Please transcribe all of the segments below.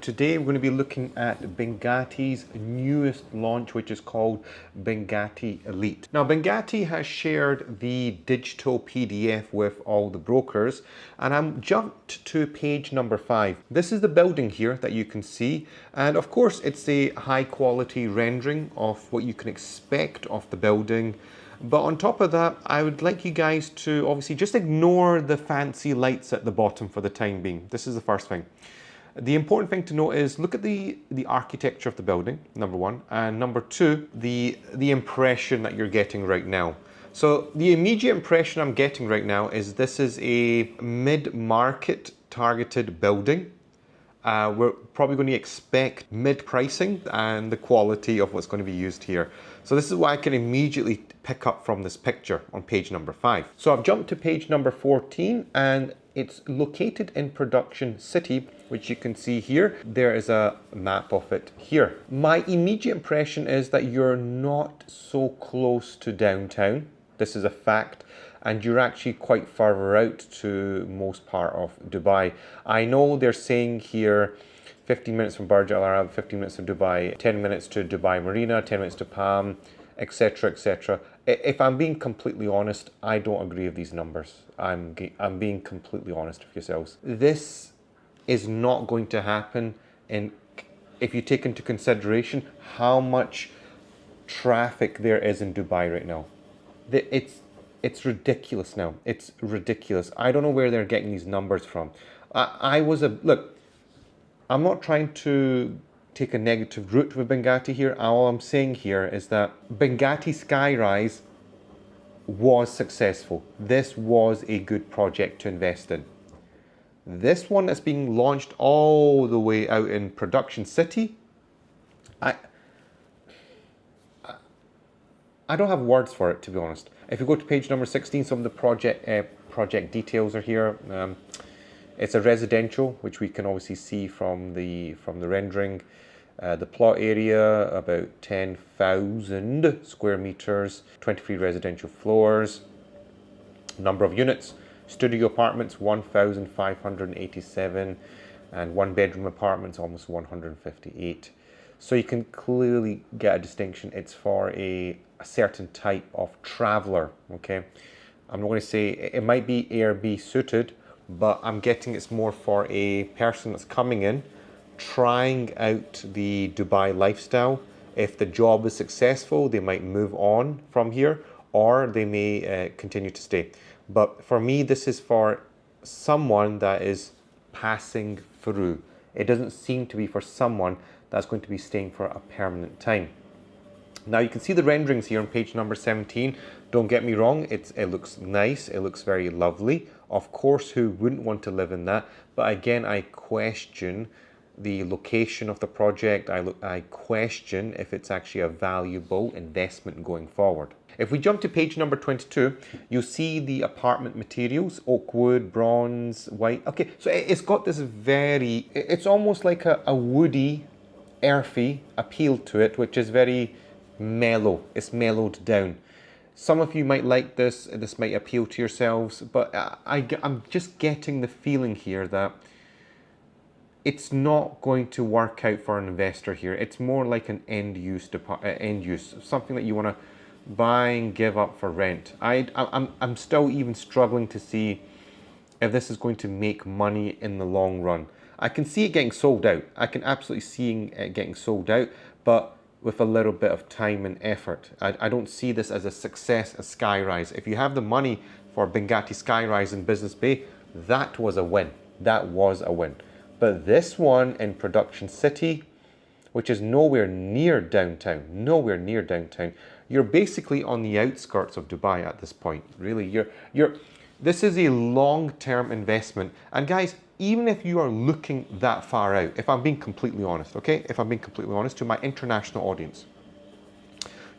Today we're going to be looking at Binghatti's newest launch, which is called Binghatti Elite. Now Binghatti has shared the digital PDF with all the brokers, and I'm jumped to page number 5. This is the building here that you can see, and of course it's a high quality rendering of what you can expect of the building. But on top of that, I would like you guys to obviously just ignore the fancy lights at the bottom for the time being. This is the first thing. The important thing to note is look at the architecture of the building, number one, and number two, the impression that you're getting right now. So the immediate impression I'm getting right now is this is a mid-market targeted building. We're probably going to expect mid-pricing and the quality of what's going to be used here. So this is what I can immediately pick up from this picture on page number 5. So I've jumped to page number 14, and it's located in Production City, which you can see here. There is a map of it here. My immediate impression is that you're not so close to downtown. This is a fact. And you're actually quite further out to most part of Dubai. I know they're saying here 15 minutes from Burj Al Arab, 15 minutes to Dubai, 10 minutes to Dubai Marina, 10 minutes to Palm, etc, etc. If I'm being completely honest, I don't agree with these numbers. I'm being completely honest with yourselves. This is not going to happen if you take into consideration how much traffic there is in Dubai right now. It's ridiculous now. It's ridiculous. I don't know where they're getting these numbers from. Look, I'm not trying to take a negative route with Binghatti here. All I'm saying here is that Binghatti Skyrise was successful. This was a good project to invest in. This one that's being launched all the way out in Production City, I don't have words for it, to be honest. If you go to page number 16, some of the project details are here. It's a residential, which we can obviously see from the rendering. The plot area, about 10,000 square meters, 23 residential floors. Number of units, studio apartments, 1,587, and one bedroom apartments, almost 158. So you can clearly get a distinction. It's for a certain type of traveler, okay? I'm not going to say it might be Airbnb suited, but I'm getting it's more for a person that's coming in, trying out the Dubai lifestyle. If the job is successful, they might move on from here, or they may continue to stay. But for me, this is for someone that is passing through. It doesn't seem to be for someone that's going to be staying for a permanent time. Now you can see the renderings here on page number 17. Don't get me wrong, it looks nice, it looks very lovely. Of course, who wouldn't want to live in that? But again, I question the location of the project. I question if it's actually a valuable investment going forward. If we jump to page number 22, you'll see the apartment materials: oak wood, bronze, white. Okay, so it's got this it's almost like a woody, earthy appeal to it, which is very mellow. It's mellowed down. Some of you might like this. This might appeal to yourselves, but I'm just getting the feeling here that it's not going to work out for an investor here. It's more like an end use, something that you want to buy and give up for rent. I'm still even struggling to see if this is going to make money in the long run. I can see it getting sold out. I can absolutely see it getting sold out, but with a little bit of time and effort. I don't see this as a success, a Skyrise. If you have the money for Binghatti Skyrise in Business Bay, that was a win. That was a win. But this one in Production City, which is nowhere near downtown, you're basically on the outskirts of Dubai at this point. Really, this is a long-term investment. And guys, even if you are looking that far out, if I'm being completely honest, okay? If I'm being completely honest to my international audience,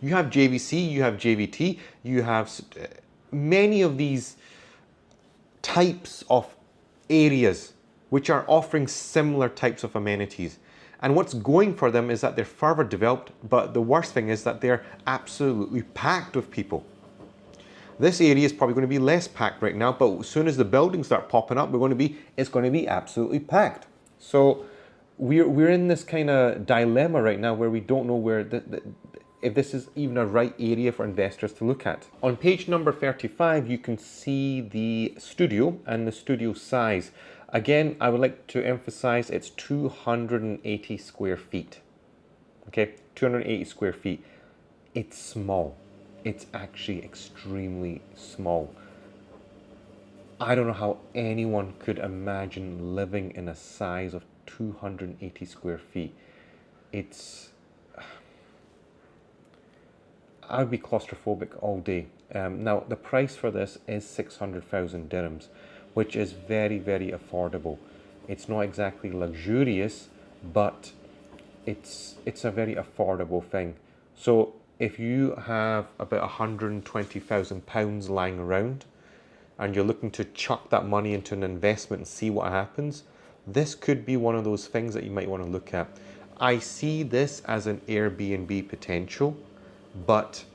you have JVC, you have JVT, you have many of these types of areas which are offering similar types of amenities. And what's going for them is that they're further developed, but the worst thing is that they're absolutely packed with people. This area is probably going to be less packed right now, but as soon as the buildings start popping up, it's going to be absolutely packed. So we're in this kind of dilemma right now where we don't know where if this is even a right area for investors to look at. On page number 35, you can see the studio and the studio size. Again, I would like to emphasize it's 280 square feet. Okay, 280 square feet. It's small. It's actually extremely small. I don't know how anyone could imagine living in a size of 280 square feet. I would be claustrophobic all day. Now, the price for this is 600,000 dirhams, which is very, very affordable. It's not exactly luxurious, but it's a very affordable thing. So if you have about £120,000 lying around and you're looking to chuck that money into an investment and see what happens, this could be one of those things that you might want to look at. I see this as an Airbnb potential, but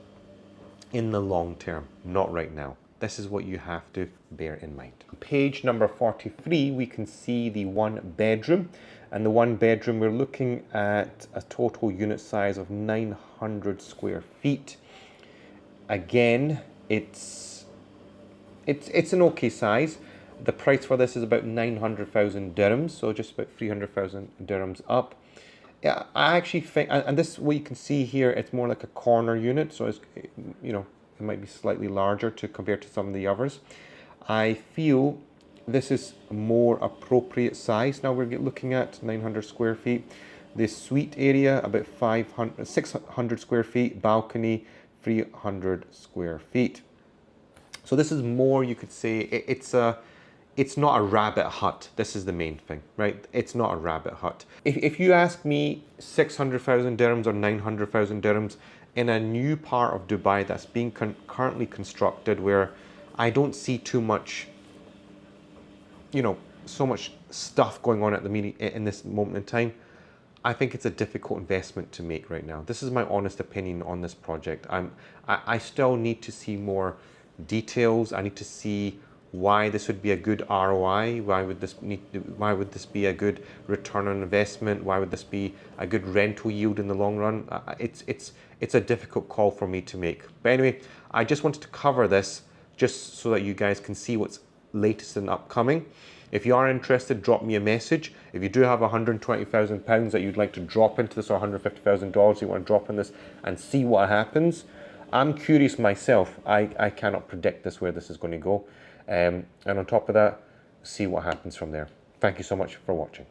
in the long term, not right now. This is what you have to bear in mind. Page number 43, we can see the one bedroom. And the one bedroom, we're looking at a total unit size of 900 square feet. Again, it's an okay size. The price for this is about 900,000 dirhams, so just about 300,000 dirhams up. Yeah, I actually think, and this, what you can see here, it's more like a corner unit, so it's, you know, it might be slightly larger to compare to some of the others. I feel this is more appropriate size. Now we're looking at 900 square feet. The suite area about 600 square feet, balcony 300 square feet. So this is more, you could say, it's not a rabbit hut. This is the main thing, right? It's not a rabbit hut. If you ask me 600,000 dirhams or 900,000 dirhams in a new part of Dubai that's being currently constructed, where I don't see too much, you know, so much stuff going on at the in this moment in time, I think it's a difficult investment to make right now. This is my honest opinion on this project. I still need to see more details. I need to see why this would be a good ROI. Why would this be a good return on investment? Why would this be a good rental yield in the long run? It's a difficult call for me to make. But anyway, I just wanted to cover this just so that you guys can see what's latest and upcoming. If you are interested, drop me a message. If you do have £120,000 that you'd like to drop into this, or $150,000 you want to drop in this and see what happens, I'm curious myself. I cannot predict this, where this is going to go. And on top of that, see what happens from there. Thank you so much for watching.